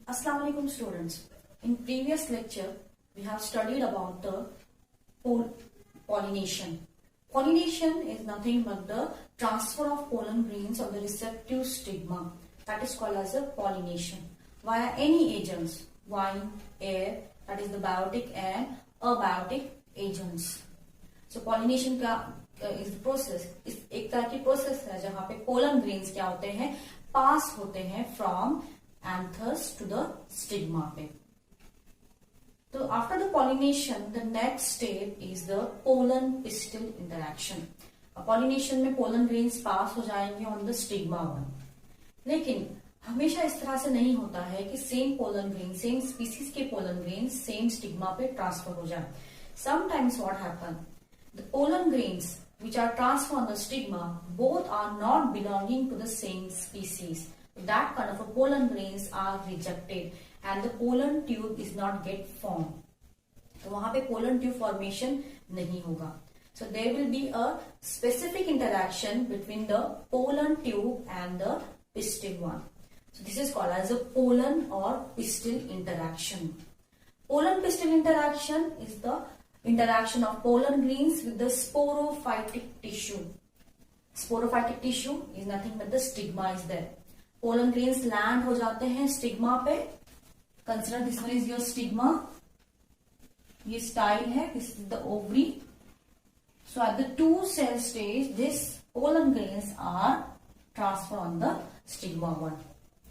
Assalamu alaikum students. In previous lecture, we have studied about the pollination. Pollination is nothing but the transfer of pollen grains of the receptive stigma. That is called as a pollination via any agents, wine, air, that is the biotic and abiotic agents. So pollination का is the process. इस एक तरह की process है जहाँ पे pollen grains क्या होते हैं, पास होते हैं from anthers to the stigma पे. So after the pollination, the next step is the pollen pistil interaction. Pollination में pollen grains पास हो जाएंगे on the stigma one. लेकिन हमेशा इस तरह से नहीं होता है कि same pollen grain, same species के पोलन ग्रेन सेम स्टिग्मा पे ट्रांसफर हो जाए. Sometimes what happen, the pollen grains which are transferred on the stigma both are not belonging to the same species. That kind of a pollen grains are rejected and the pollen tube is not get formed. तो वहां पे pollen tube formation नहीं होगा. So there will be a specific interaction between the pollen tube and the pistil one. So this is called as a pollen or pistil interaction. Pollen pistil interaction is the interaction of pollen grains with the sporophytic tissue. Sporophytic tissue is nothing but the stigma is there. Pollen grains land हो जाते हैं stigma पे. Consider this one is your stigma. ये style है, this is the ovary. So at the 2 cell stage दिस पोलन ग्रेन्स आर ट्रांसफर ऑन द स्टिग्मा वन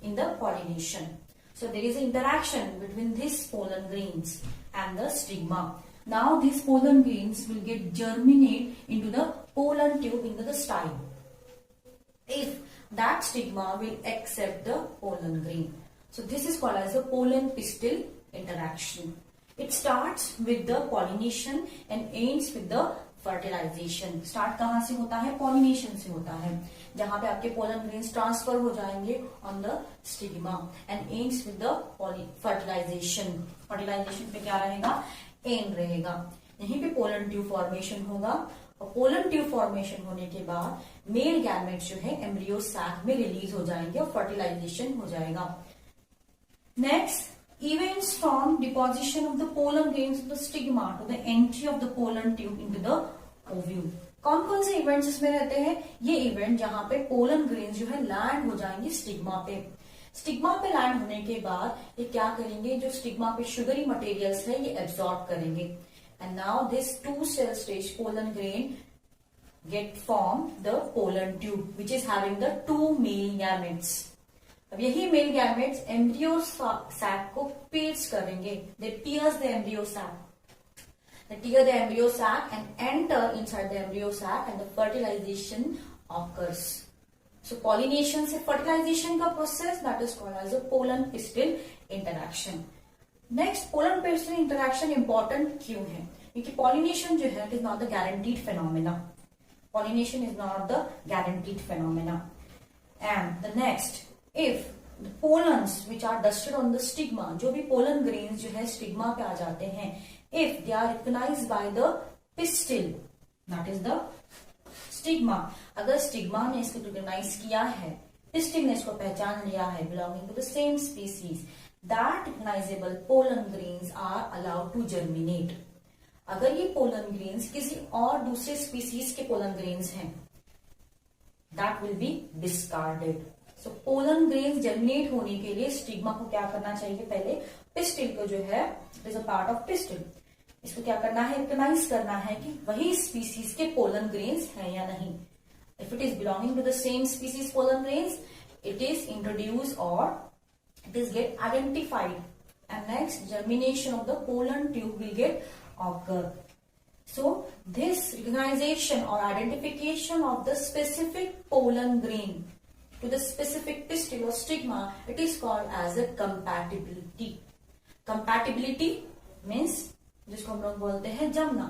इन द pollination. So there is an interaction between these pollen grains and the stigma. Now these pollen grains will get germinate into the pollen tube into the style. If that stigma will accept the pollen grain. So this is called as a pollen pistil interaction. It starts with the pollination and ends with the fertilization. Start कहाँ से होता है? Pollination से होता है, जहाँ पे आपके pollen grains transfer हो जाएंगे on the stigma and ends with the fertilization. Fertilization पे क्या रहेगा? End रहेगा. यहीं पे pollen tube formation होगा और पोलन ट्यूब फॉर्मेशन होने के बाद मेल गैमेट्स जो है एम्ब्रियो सैक में रिलीज हो जाएंगे और फर्टिलाइजेशन हो जाएगा. Next, events from deposition of the pollen grains of the stigma to the entry of the pollen tube into the ovule. कौन कौन से इवेंट्स इसमें रहते हैं? ये इवेंट जहां पे पोलन ग्रेन्स जो है लैंड हो जाएंगे स्टिग्मा पे. स्टिग्मा पे लैंड होने के बाद ये क्या करेंगे, जो स्टिग्मा पे शुगरी मटेरियल्स है ये एब्सॉर्ब करेंगे. And now this 2 cell stage pollen grain get formed the pollen tube which is having the 2 male gametes. अब यही male gametes embryo sac को pierce करेंगे. They pierce the embryo sac. They tear the embryo sac and enter inside the embryo sac and the fertilization occurs. So pollination से fertilization का process that is called as a pollen pistil interaction. Next, pollen pistil interaction important क्यों है? क्योंकि pollination जो है it is not the guaranteed phenomena. Pollination is not the guaranteed phenomena. And the next, if the pollens which are dusted on the stigma, जो भी pollen grains जो है stigma पे आ जाते हैं, if they are recognized by the pistil that is the stigma. अगर stigma ने इसको रिकॉग्नाइज किया है, पिस्टिल ने इसको पहचान लिया है belonging to the same species, that recognizable pollen grains are allowed to germinate. अगर ये pollen grains किसी और दूसरे species के pollen grains हैं, that will be discarded. So pollen grains germinate होने के लिए स्टिग्मा को क्या करना चाहिए? पहले pistil को जो है it is a part of pistil, इसको क्या करना है? रिकॉग्नाइज करना है कि वही species के pollen grains हैं या नहीं. If it is belonging to the same species pollen grains, it is introduced or it is get identified, and next germination of the pollen tube will get occur. So this recognition or identification of the specific pollen grain to the specific pistil or stigma, it is called as a compatibility. Compatibility means जिसको हम लोग बोलते हैं जमना.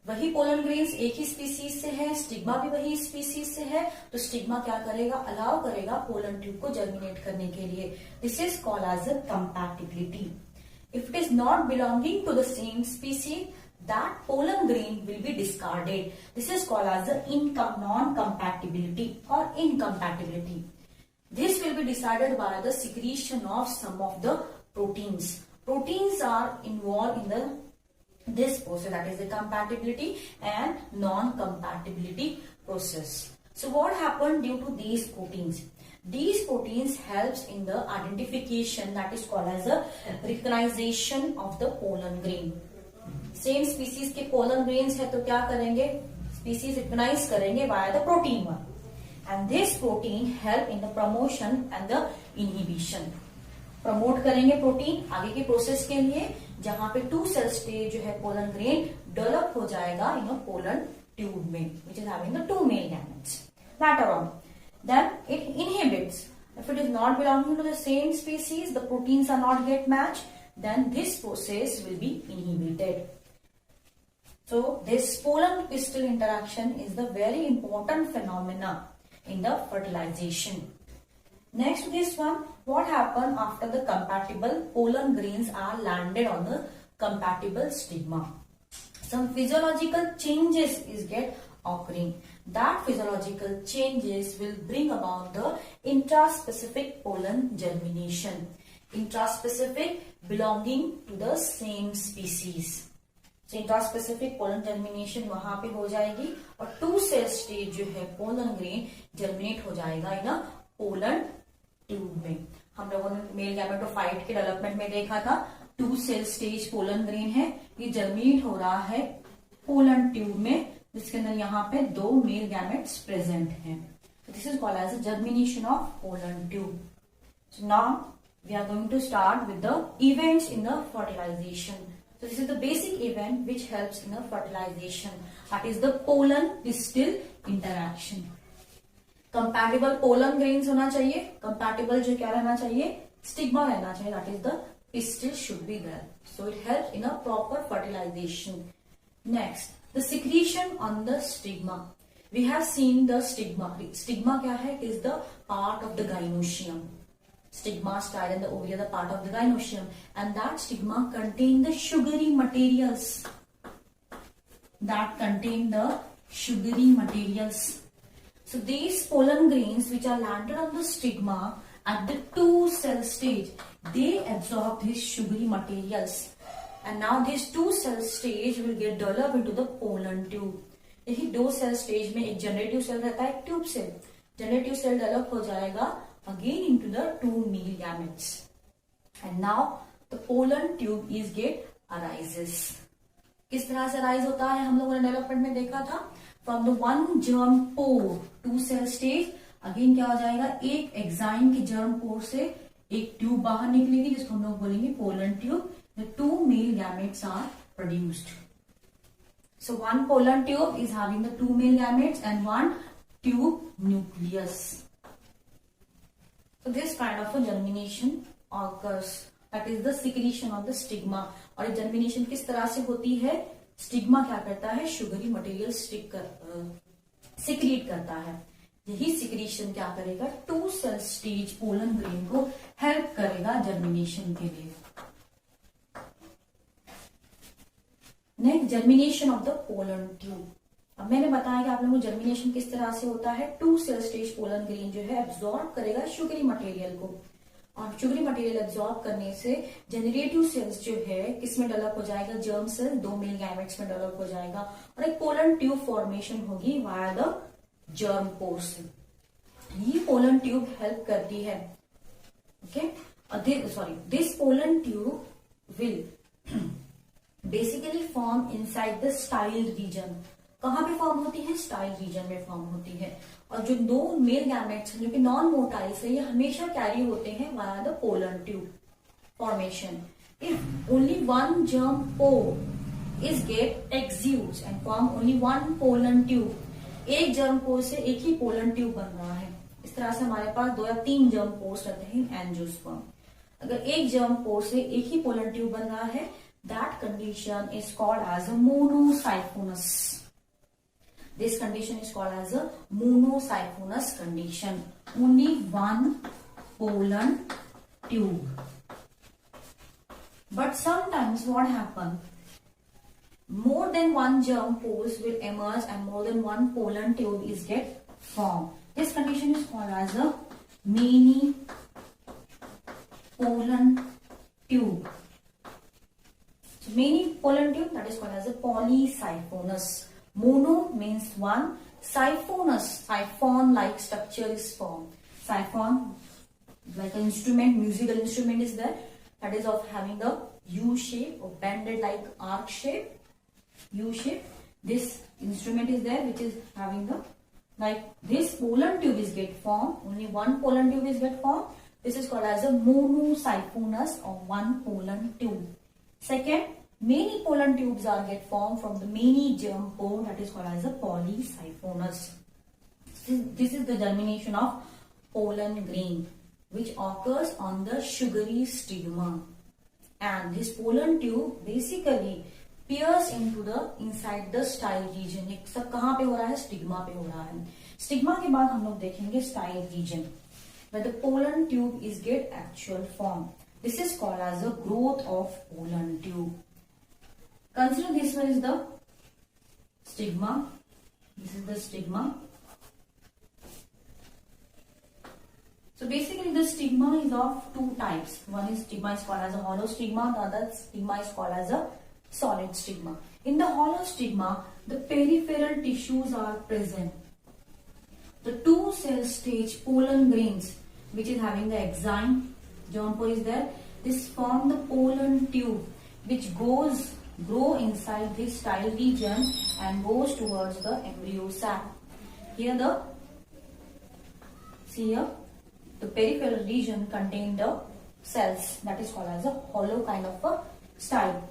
वही pollen grains एक ही species से है, stigma भी वही स्पीसीज से है, तो स्टिग्मा क्या करेगा? अलाउ करेगा पोलन ट्यूब को जर्मिनेट करने के लिए. This is called as a compatibility. If it is not belonging to the same species, that pollen grain will be discarded. This is called as a non compatibility और incompatibility. This will be decided by the secretion of some of the proteins. Proteins are involved in this process, that is the compatibility and non-compatibility process. So what happened due to these proteins? These proteins helps in the identification, that is called as the recognition of the pollen grain. Same species के pollen grains है तो क्या करेंगे, species recognise करेंगे via the protein one, and this protein help in the promotion and the inhibition. Promote करेंगे protein आगे के process के लिए, जहां पे 2 सेल स्टेज जो है पोलन ग्रेन डेवलप हो जाएगा इन अ पोलन ट्यूब में, which is having the 2 male gametes. Later on, then it inhibits. If it is not belonging to the same species, the proteins are not get matched, then this process will be inhibited. So this pollen pistil interaction is the very important phenomena in the fertilization. Next to this one, what happen after the compatible pollen grains are landed on the compatible stigma? Some physiological changes is get occurring. That physiological changes will bring about the intraspecific pollen germination. Intraspecific belonging to the same species. So intraspecific pollen germination वहां पे हो जाएगी और 2 cell stage जो है pollen grain germinate हो जाएगा इन pollen tube में. हम लोगों ने मेल गैमेटोफाइट के डेवलपमेंट में देखा था 2 सेल स्टेज पोलन ग्रेन है, ये जर्मिनेट हो रहा है पोलन ट्यूब में, जिसके अंदर यहाँ पे 2 मेल गैमेट्स प्रेजेंट हैं. This is called as germination of pollen tube. So now we are going to start with the events in the fertilization. So this is the basic event which helps in the fertilization, that is the pollen pistil interaction. Compatible pollen grains होना चाहिए, compatible जो क्या रहना चाहिए, stigma रहना चाहिए, that is the pistil should be there. So it helps in a proper fertilization. Next, the secretion on the stigma. We have seen the stigma. Stigma क्या है? It is the part of the gynoecium. Stigma, style and the ovary are the part of the gynoecium, and that stigma contain the sugary materials. So these pollen grains which are landed on the stigma at the 2 cell stage, they absorb these sugary materials, and now this 2 cell stage will get developed into the pollen tube. देखिए 2 cell stage में एक generative cell रहता है, एक tube cell. Generative cell develop हो जाएगा again into the 2 male gametes, and now the pollen tube is get arises. किस तरह से अराइज होता है हम लोगों ने डेवलपमेंट में देखा था, from the 1 germ pore 2 cell stage, again क्या हो जाएगा, एक एक्साइन के germ pore से एक ट्यूब बाहर निकलेगी जिसको हम लोग बोलेंगे pollen tube. The 2 male gametes are produced. So one pollen tube is having the 2 male gametes and 1 tube nucleus. So this kind of a germination occurs, that is the secretion of the stigma. और ये germination किस तरह से होती है, stigma क्या करता है, शुगरी मटेरियल सिक्रीट करता है. यही सिक्रीशन क्या करेगा, 2 सेल स्टेज पोलन ग्रेन को हेल्प करेगा जर्मिनेशन के लिए. Next, germination of the pollen tube. अब मैंने बताया कि आप लोगों को जर्मिनेशन किस तरह से होता है, 2 सेल स्टेज पोलन ग्रेन जो है एब्जॉर्ब करेगा शुगरी मटेरियल को, और शुगरी मटेरियल एब्जॉर्ब करने से जेनरेटिव सेल्स जो है किसमें डेवलप हो जाएगा, जर्म सेल 2 मेल गैमेट्स में डेवलप हो जाएगा और एक पोलन ट्यूब फॉर्मेशन होगी वाया द जर्म पोर्स. ये पोलन ट्यूब हेल्प करती है. Okay, this pollen tube will basically form inside the style region. कहां पे फॉर्म होती है, स्टाइल रीजन में फॉर्म होती है. और जो 2 मेल गैमेट्स जो कि नॉन मोटाइल से, ये हमेशा कैरी होते हैं via the pollen tube formation. If only 1 germ pore is get exudes and form only 1 pollen tube, एक germ pore से एक ही पोलन ट्यूब बन रहा है. इस तरह से हमारे पास 2 या 3 germ pores रहते हैं एंजियोस्पर्म. अगर एक germ pore से एक ही पोलन ट्यूब बन रहा है, that condition is called as a monosiphonous. This condition is called as a monosiphonous condition. Only 1 pollen tube. But sometimes what happen? More than 1 germ pores will emerge and more than 1 pollen tube is get formed. This condition is called as a many pollen tube. So many pollen tube, that is called as a polysiphonous. Mono means one. Siphonous, siphon-like structure is formed. Siphon, like an instrument, musical instrument is there. That is of having the U shape or bended like arc shape. U shape. This instrument is there which is having the, like this pollen tube is get formed. Only one pollen tube is get formed. This is called as a monosiphonous or one pollen tube. Second, many pollen tubes are get formed from the many germ pore, that is called as a polysiphonous. This is the germination of pollen grain which occurs on the sugary stigma. And this pollen tube basically pierce into the inside the style region. ये सब कहाँ पे हो रहा है? Stigma पे हो रहा है. स्टिग्मा के बाद हम लोग देखेंगे style region where the pollen tube is get actual form. This is called as the growth of pollen tube. Consider this one is the stigma. This is the stigma. So basically the stigma is of two types. One is stigma is called as a hollow stigma. The other stigma is called as a solid stigma. In the hollow stigma, the peripheral tissues are present. The two cell stage pollen grains which is having the exine, germ pore is there. This form the pollen tube which grow inside this style region and goes towards the embryo sac. Here the peripheral region contain the cells, that is called as a hollow kind of a style.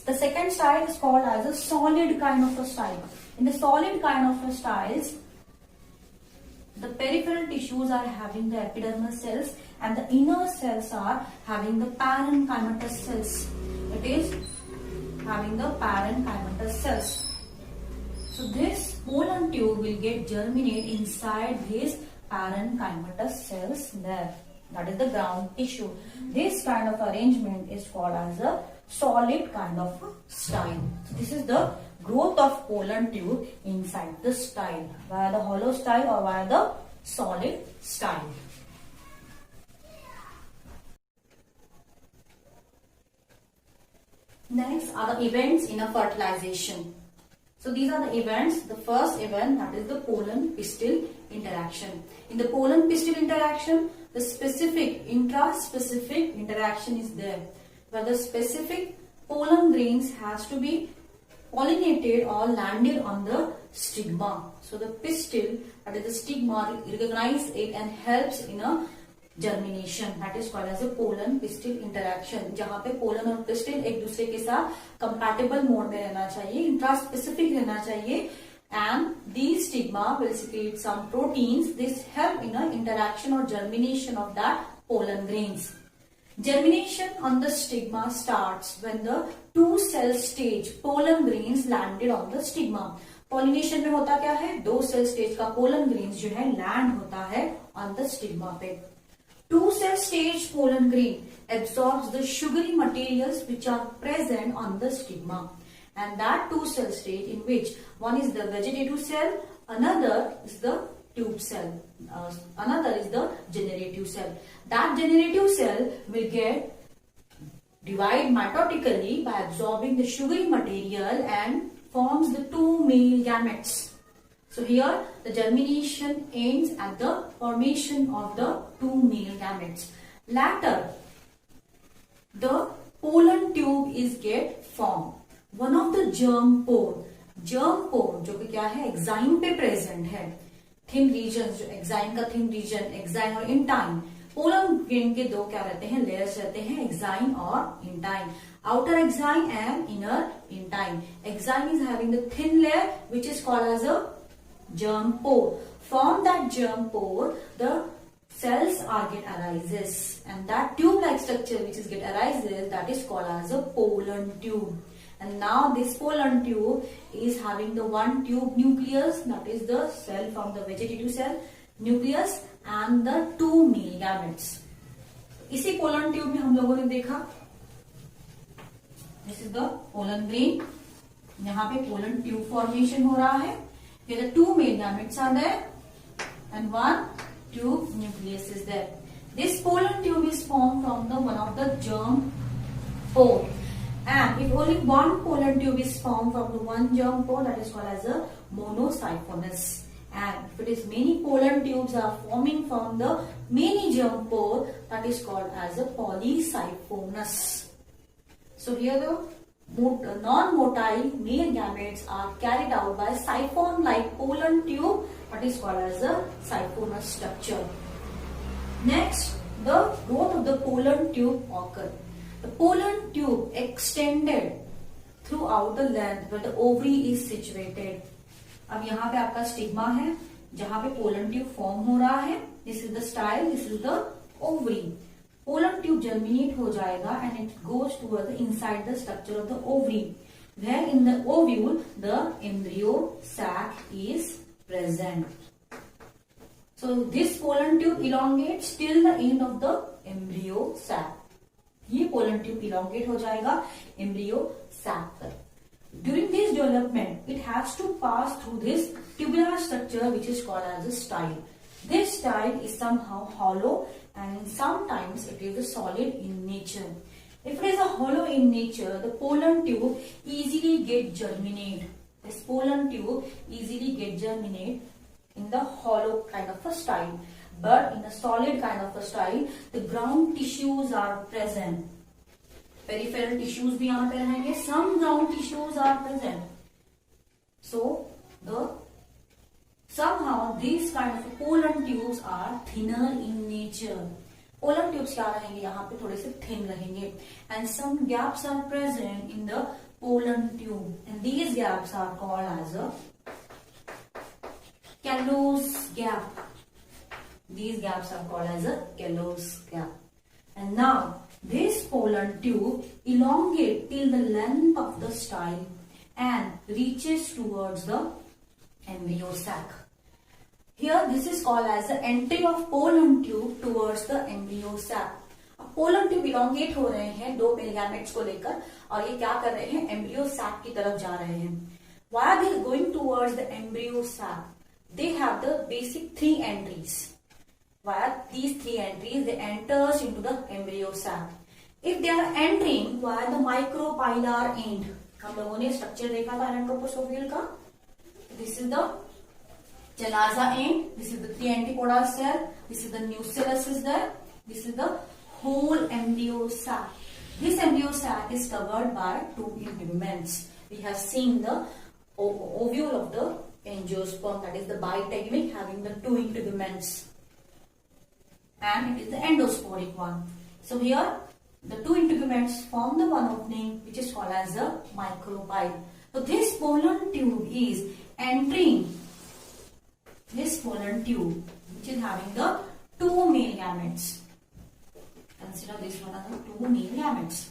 The second style is called as a solid kind of a style. In the solid kind of a styles, the peripheral tissues are having the epidermal cells and the inner cells are having the parenchymatous cells. It is having the parenchymatous cells. So this pollen tube will get germinate inside these parenchymatous cells there. That is the ground tissue. This kind of arrangement is called as a solid kind of style. So this is the growth of pollen tube inside the style via the hollow style or via the solid style. Next are the events in a fertilization. So these are the events. The first event, that is the pollen pistil interaction. In the pollen pistil interaction, the specific intraspecific interaction is there, where the specific pollen grains has to be pollinated or landed on the stigma. So the pistil, that is the stigma, recognize it and helps in a germination. That is called as a pollen pistil interaction. जहाँ पे pollen और pistil एक दूसरे के साथ compatible mode में रहना चाहिए, intraspecific रहना चाहिए, and these stigma will secrete some proteins. This help in a interaction or germination of that pollen grains. Germination on the stigma starts when the two cell stage pollen grains landed on the stigma. Pollination में होता क्या है? दो cell stage का pollen grains जो है land होता है on the stigma पे. Two cell stage pollen grain absorbs the sugary materials which are present on the stigma, and that two cell stage in which one is the vegetative cell, another is the tube cell, another is the generative cell. That generative cell will get divide mitotically by absorbing the sugary material and forms the two male gametes. So here the germination ends at the formation of the two male gametes. Later, the pollen tube is get formed. One of the germ pore जो कि क्या है, exine पे present है, thin reason, जो exine का thin reason, exine और intine. Pollen grain के दो क्या रहते हैं, लेयर्स रहते हैं, एक्साइन और intine. Outer exine and inner intine. Exine is having the thin layer which is called as a germ pore. From that germ pore, the cells are get arises, and that tube-like structure which is get arises, that is called as a pollen tube. And now this pollen tube is having the one tube nucleus, that is the cell from the vegetative cell nucleus, and the two male gametes. इसी pollen tube में हम लोगों ने देखा, this is the pollen grain. यहाँ पे pollen tube formation हो रहा है. Here the two male gametes are there and one tube nucleus is there. This pollen tube is formed from the one of the germ pore. And if only one pollen tube is formed from the one germ pore, that is called as a monosiphonous. And if it is many pollen tubes are forming from the many germ pore, that is called as a polysiphonous. So here the non-motile male gametes are carried out by siphon-like pollen tube, that is called as a siphonous structure. Next, the growth of the pollen tube occur. The pollen tube extended throughout the length where the ovary is situated. अब यहाँ पे आपका stigma है जहां पे pollen tube form हो रहा है. This is the style, this is the ovary. Pollen tube germinate हो जाएगा and it goes toward the inside the structure of the ovary, where in the ovule the embryo sac is present. So this pollen tube elongates till the end of the embryo sac. ये pollen tube elongate हो जाएगा embryo sac पर. During this development, it has to pass through this tubular structure which is called as a style. This style is somehow hollow and sometimes it is solid in nature. If it is a hollow in nature, the pollen tube easily get germinate. This pollen tube easily get germinate in the hollow kind of a style, but in a solid kind of a style, the ground tissues are present. Peripheral tissues भी यहाँ पे रहेंगे. Some ground tissues are present. So somehow these kind of pollen tubes are thinner in nature. Pollen tubes क्या रहेंगे यहाँ पे थोड़े से thin रहेंगे, and some gaps are present in the pollen tube, and these gaps are called as a Callous gap. These gaps are called as a Callous gap. And now this pollen tube elongates till the length of the style and reaches towards the embryo sac. Here this is called as the entry of pollen tube towards the embryo sac. Pollen tube elongate हो रहे हैं दो male gametes को लेकर और ये क्या कर रहे हैं, एम्ब्रियो सैक की तरफ जा रहे हैं. Why are they going towards the embryo sac? They have the basic three entries. Via these three entries, they enters into the embryo sac. If they are entering via the micropylar end, हम लोगों ने structure देखा था एनाटोमोसोफियल का. This is the chalaza end. This is the three antipodal cell. This is the nucellus is there. This is the whole embryo sac. This embryo sac is covered by two integuments. We have seen the ovule of the angiosperm, that is the biteguments having the two integuments, and it is the endosporic one. So here the two integuments form the one opening which is called as a micropyle. So this pollen tube is entering this pollen tube which is having the two male gametes. Consider this one as the two male gametes.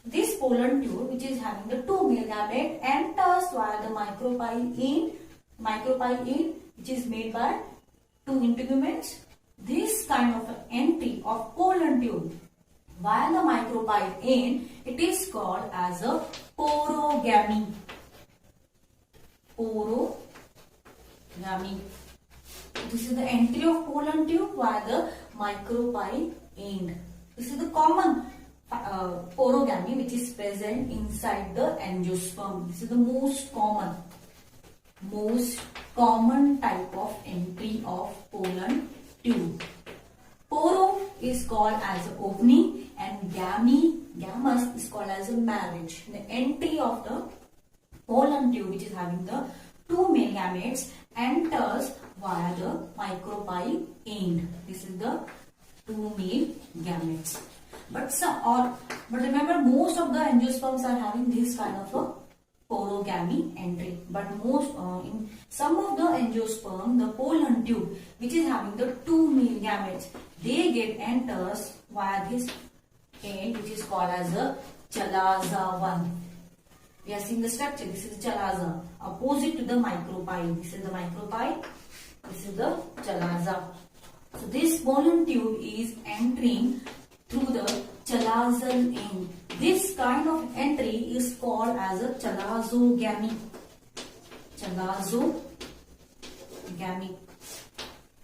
This pollen tube which is having the two male gametes enters via the micropyle end which is made by two integuments. This kind of entry of pollen tube via the micropyle end, it is called as a porogamy. Porogamy. This is the entry of pollen tube via the micropyle end. This is the common porogamy which is present inside the angiosperm. This is the most common type of entry of pollen tube. Poro is called as opening and gammus is called as a marriage. The entry of the pollen tube which is having the two male gametes enters via the micropyle end. This is the two male gametes. But remember, most of the angiosperms are having this kind of a porogamy entry. But in some of the angiosperm, the pollen tube which is having the two male gametes, they get enters via this end which is called as a chalaza one. We are seeing the structure. This is chalaza opposite to the micropyle. This is the micropyle. This is the chalaza. So this pollen tube is entering through the chalazal end. This kind of entry is called as a chalazogamy. Chalazogamy.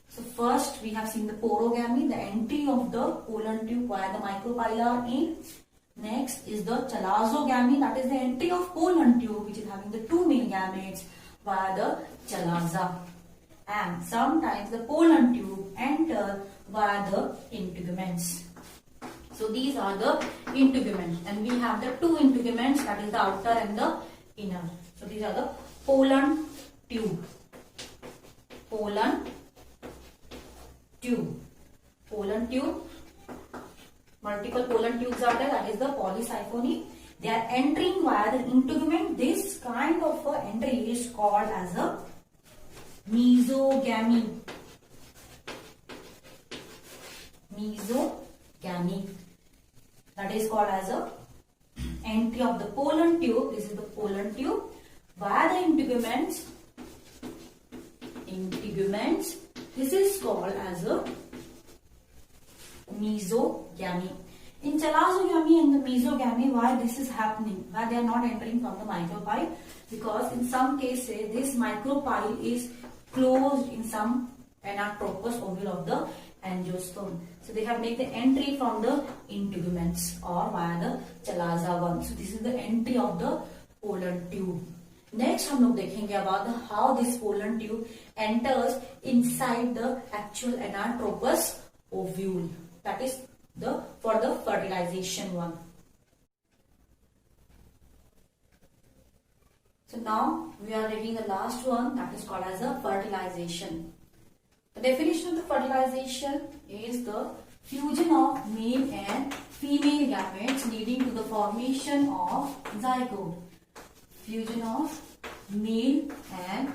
So first we have seen the porogamy, the entry of the pollen tube via the micropylar end. Next is the chalazogamy, that is the entry of pollen tube which is having the two male gametes via the chalaza. And sometimes the pollen tube enter via the integuments. So these are the integuments, and we have the two integuments, that is the outer and the inner. So these are the pollen tube. Pollen tube. Pollen tube. Multiple pollen tubes are there, that is the polysiphony. They are entering via the integument. This kind of entry is called as a mesogamy. Mesogamy. That is called as a entry of the pollen tube. This is the pollen tube via the integuments. Integuments. This is called as a mesogamy. In chalazogamy and the mesogamy, why this is happening? Why they are not entering from the micropyle? Because in some cases this micropyle is closed in some anatropous ovule of the angiosperm. So they have made the entry from the integuments or via the chalaza one. So this is the entry of the pollen tube. Next हम लोग देखेंगे about how this pollen tube enters inside the actual anatropous ovule. That is for the fertilization one. So now we are reading the last one, that is called as a fertilization. The definition of the fertilization is the fusion of male and female gametes leading to the formation of zygote. Fusion of male and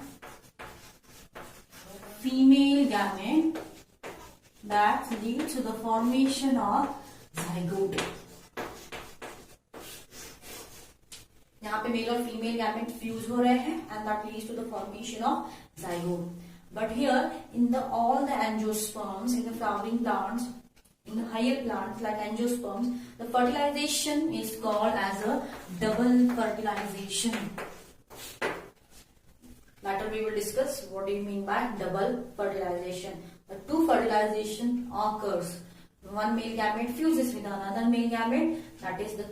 female gamete that leads to the formation of zygote. यहाँ पे mail और female gamete fuse हो रहे हैं and that leads to the formation of zygote. But here in the all the angiosperms, in the flowering plants, in the higher plants like angiosperms, the fertilization is called as a double fertilization. Later we will discuss what do you mean by double fertilization. The two fertilization occurs. One male gamete fuses with another male gamete, that is the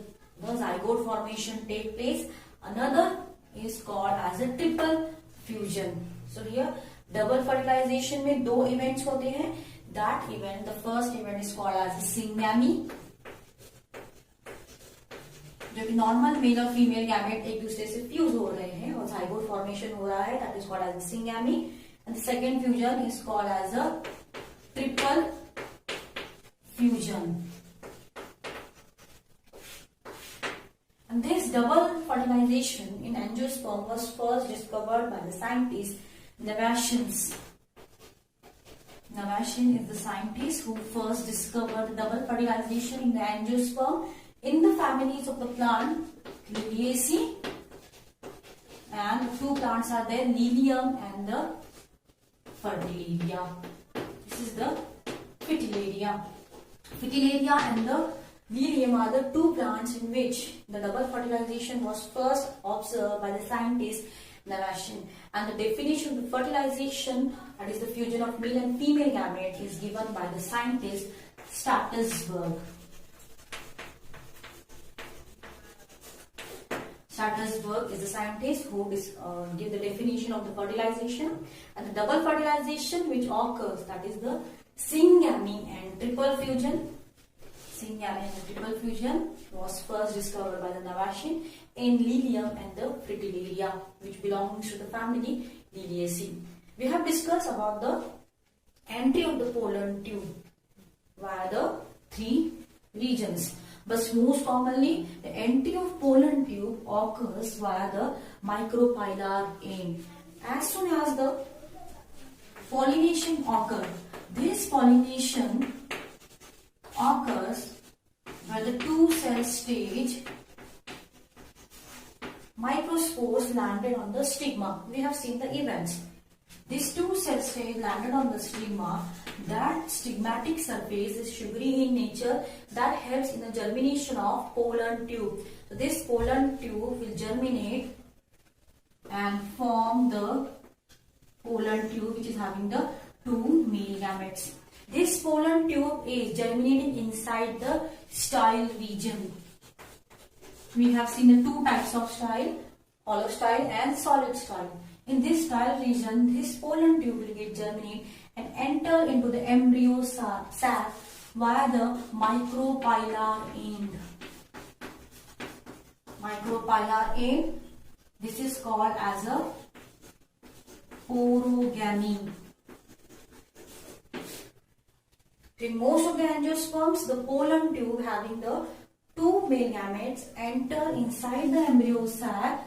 zygote formation take place. Another is called as a triple fusion. So here double fertilization में दो events होते हैं. That event, the first event is called as a syngamy, जो कि normal mail और female gamete एक दूसरे से फ्यूज हो रहे हैं और zygote formation हो रहा है, that is called as a syngamy. And the second fusion is called as a triple fusion. And this double fertilization in angiosperm was first discovered by the scientist Navaschin. Navaschin is the scientist who first discovered the double fertilization in the angiosperm in the families of the plant Liliaceae, and the two plants are there, Lilium and the Fritillaria. This is the Fritillaria. Fritillaria and the Lilium are the two plants in which the double fertilization was first observed by the scientist Navaschin. And the definition of the fertilization, that is the fusion of male and female gamete, is given by the scientist Stattersburg. Stattersburg is the scientist who give the definition of the fertilization. And the double fertilization which occurs, that is the syngamy and triple fusion. Syngamy and the triple fusion was first discovered by the Navaschin in Lilium and the Fritillaria, which belongs to the family Liliaceae. We have discussed about the entry of the pollen tube via the three regions. But most commonly, the entry of pollen tube occurs via the micropylar end. As soon as the pollination occurs, this pollination occurs where the two-cell stage microspores landed on the stigma. We have seen the events. These two-cell stage landed on the stigma. That stigmatic surface is sugary in nature, that helps in the germination of pollen tube. So this pollen tube will germinate and form the pollen tube which is having the two male gametes. This pollen tube is germinating inside the style region. we have seen the two types of style, hollow style and solid style. In this style region, this pollen tube will get germinate and enter into the embryo sac via the micropylar end. Micropylar end. This is called as a porogamy. In most of the angiosperms, the pollen tube having the two male gametes enter inside the embryo sac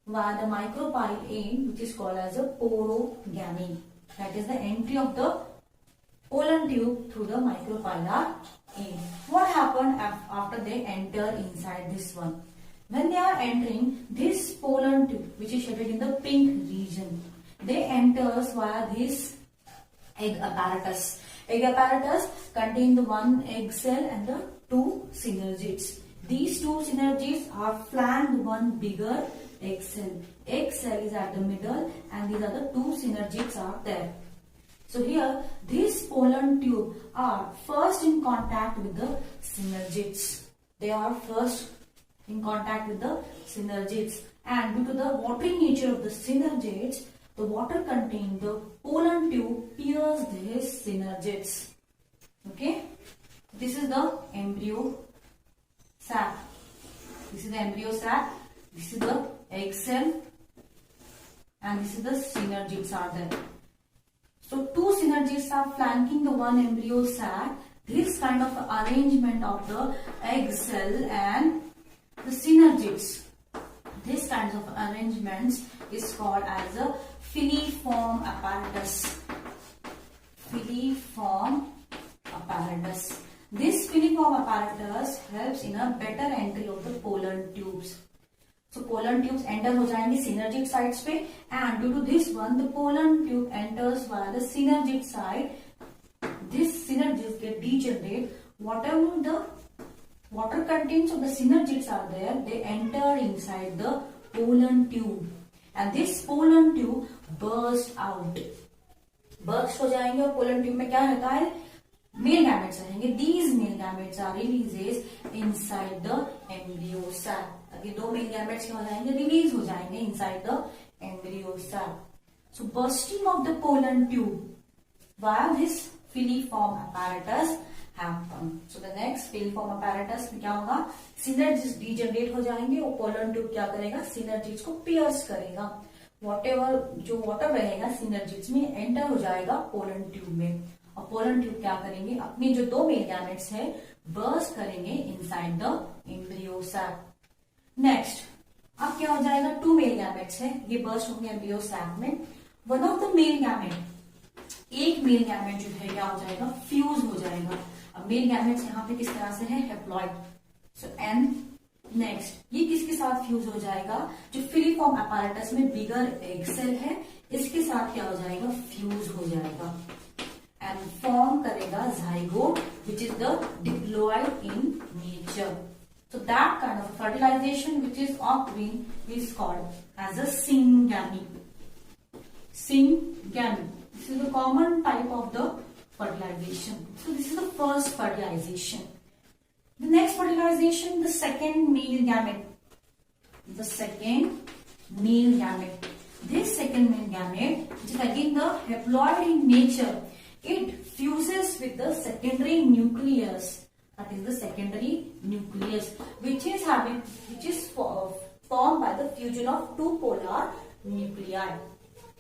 via the micropyle end, which is called as a porogamy. That is the entry of the pollen tube through the micropylar end. What happened after they enter inside this one? When they are entering this pollen tube, which is shaded in the pink region, they enters via this egg apparatus. Egg apparatus contain the one egg cell and the two synergids. These two synergids are flanked one bigger egg cell. Egg cell is at the middle and these are the two synergids are there. So here these pollen tube are first in contact with the synergids. They are first in contact with the synergids, and due to the watery nature of the synergids, the water contained the pollen tube pierce these synergids. Okay, this is the embryo sac. This is the embryo sac. This is the egg cell, and this is the synergids are there. So two synergids are flanking the one embryo sac. This kind of arrangement of the egg cell and the synergids, this kind of arrangements is called as a filiform apparatus. Filiform apparatus. This filiform apparatus helps in a better entry of the pollen tubes. So pollen tubes enter हो जाएंगे synergid sides पे, and due to this one, the pollen tube enters via the synergid side. This synergids get degenerate. Whatever the water contents of the synergids are there, they enter inside the pollen tube, and this pollen tube burst out. Burst हो जाएंगे और pollen tube में क्या रहता है? Male gametes रहेंगे. These male gametes are releases inside the embryo sac. अभी दो male gametes क्या हो जाएंगे? Release हो जाएंगे inside the embryo sac. So bursting of the pollen tube via this filiform apparatus happen. So the next filiform apparatus में क्या होगा? Synergids degenerate हो जाएंगे और pollen tube क्या करेगा? Synergids को pierce करेगा. Whatever जो water रहेगा synergids में enter हो जाएगा pollen tube में, और pollen tube क्या करेंगे? अपनी जो दो male gametes है burst करेंगे inside the embryo sac. Next, अब क्या हो जाएगा? Two male gametes है, ये burst होंगे embryo sac में. One of the male gamete, एक मेल गैमेट जो है क्या हो जाएगा? फ्यूज हो जाएगा. अब मेल गैमेट्स यहाँ पे किस तरह से है? हैप्लॉइड. सो एन. नेक्स्ट, ये किसके साथ फ्यूज हो जाएगा? जो फिलिफॉर्म apparatus में बिगर एग सेल है, इसके साथ क्या हो जाएगा? फ्यूज हो जाएगा एंड फॉर्म करेगा zygote, which is the diploid in nature. So that kind of fertilization which is occurring is called as a syngamy. Syngamy. This is the common type of the fertilization. So this is the first fertilization. The next fertilization, the second male gamete. The second male gamete. This second male gamete, which is again the haploid in nature, it fuses with the secondary nucleus. That is the secondary nucleus, which is formed by the fusion of two polar nuclei.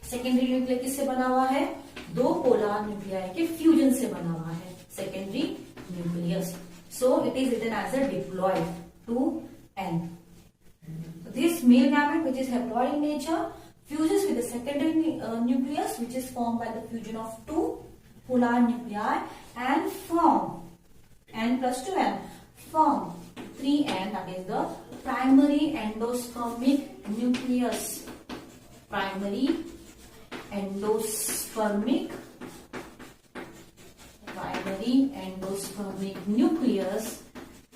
Secondary nuclear किससे बना हुआ है? दो polar nuclei के fusion से बना हुआ है secondary nucleus. So it is written as a diploid two N. This male gamete which is haploid in nature fuses with the secondary nucleus, which is formed by the fusion of two polar nuclei and form n plus 2n form 3n, that is the primary endospermic nucleus. Primary endospermic nucleus.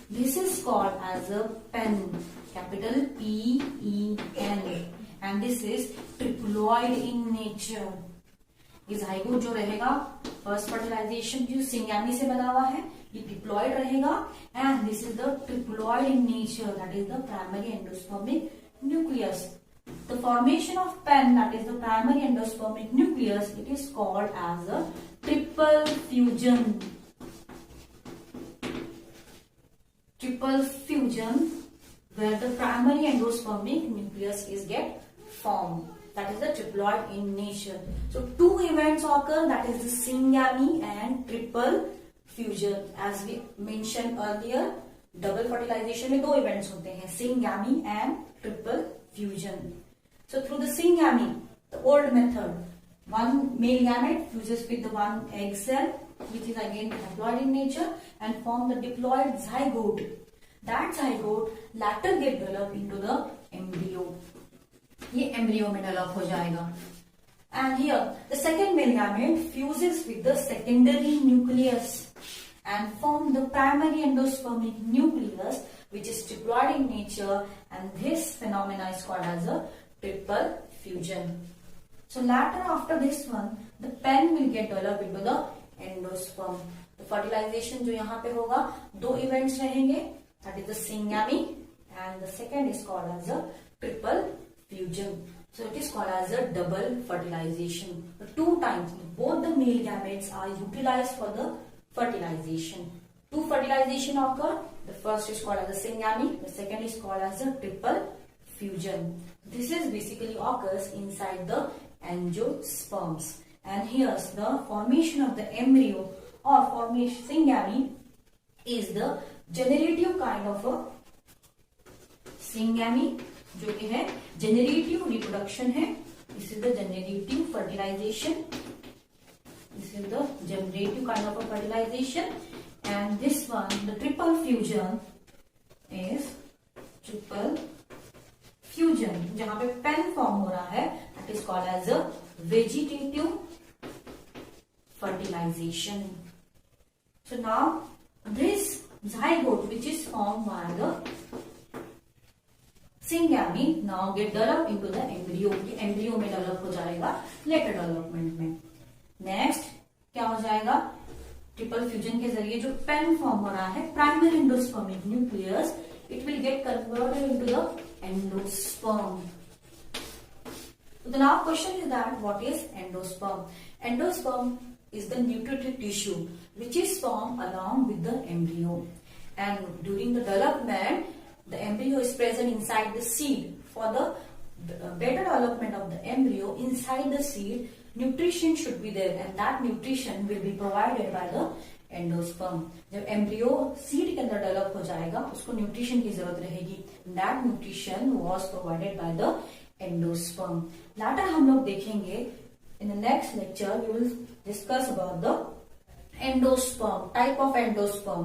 This is called as a pen, capital P-E-N, and this is triploid in nature. ये zygote जो रहेगा first fertilisation जो syngamy से बना हुआ है, ये diploid रहेगा and this is the triploid in nature, that is the primary endospermic nucleus. The formation of pen, that is the primary endospermic nucleus, it is called as a triple fusion. Triple fusion, where the primary endospermic nucleus is get formed. That is the triploid in nature. So two events occur, that is the syngamy and triple fusion. As we mentioned earlier, double fertilization में दो events होते हैं, syngamy and triple fusion. So through the syngamy, the old method, one male gamete fuses with the one egg cell, which is again diploid in nature, and form the diploid zygote. That zygote later get developed into the embryo. ये embryo में develop हो जाएगा. And here the second male gamete fuses with the secondary nucleus and form the primary endospermic nucleus, which is diploid in nature, and this phenomena is called as a triple fusion. So later after this one, the pen will get developed into the endosperm. The fertilization जो यहाँ पे होगा, दो events रहेंगे, that is the syngamy and the second is called as a triple fusion. So it is called as a double fertilization. The two times both the male gametes are utilized for the fertilization. Two fertilization occur. The first is called as a syngamy. The second is called as a triple fusion. This is basically occurs inside the angiosperms. And here's the formation of the embryo or formation syngamy is the generative kind of a syngamy, जो कि है generative reproduction है. This is the generative fertilization. This is the generative kind of a fertilization. And this one, the triple fusion, is triple fusion. जहां पे pen form हो रहा है, that is called as a vegetative fertilization. So now this zygote, which is formed by the syngamy, now get developed into the embryo. ये embryo में develop हो जाएगा later development में. Next क्या हो जाएगा? ट्रिपल फ्यूजन के जरिए जो पेन फॉर्म हो रहा है, primary endospermic nucleus, it will get converted into the endosperm. So the now question is that what is endosperm? Endosperm is the nutritive tissue which is formed along with the embryo, and during the development the embryo is present inside the seed. For the better development of the embryo, inside the seed nutrition should be there, and that nutrition will be provided by the endosperm. जब embryo seed के अंदर develop हो जाएगा, उसको nutrition की जरूरत रहेगी. That nutrition was provided by the endosperm. Later हम लोग देखेंगे in the next lecture, we will discuss about the endosperm, type of endosperm.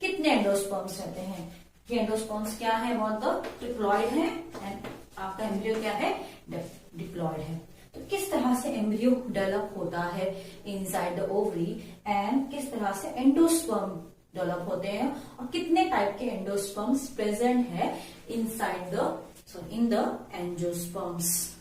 कितने एंडोस्पर्म्स रहते हैं? ये एंडोस्पर्म्स क्या है? बहुत द ट्रिप्लॉइड है, एंड आपका एम्ब्रियो क्या है? डिप्लॉइड है. तो किस तरह से एम्ब्रियो डेवलप होता है इनसाइड द ओवरी, एंड किस तरह से एंडोस्पर्म डेवलप होते हैं, और कितने टाइप के एंडोस्पर्म्स प्रेजेंट है inside the in the angiosperms.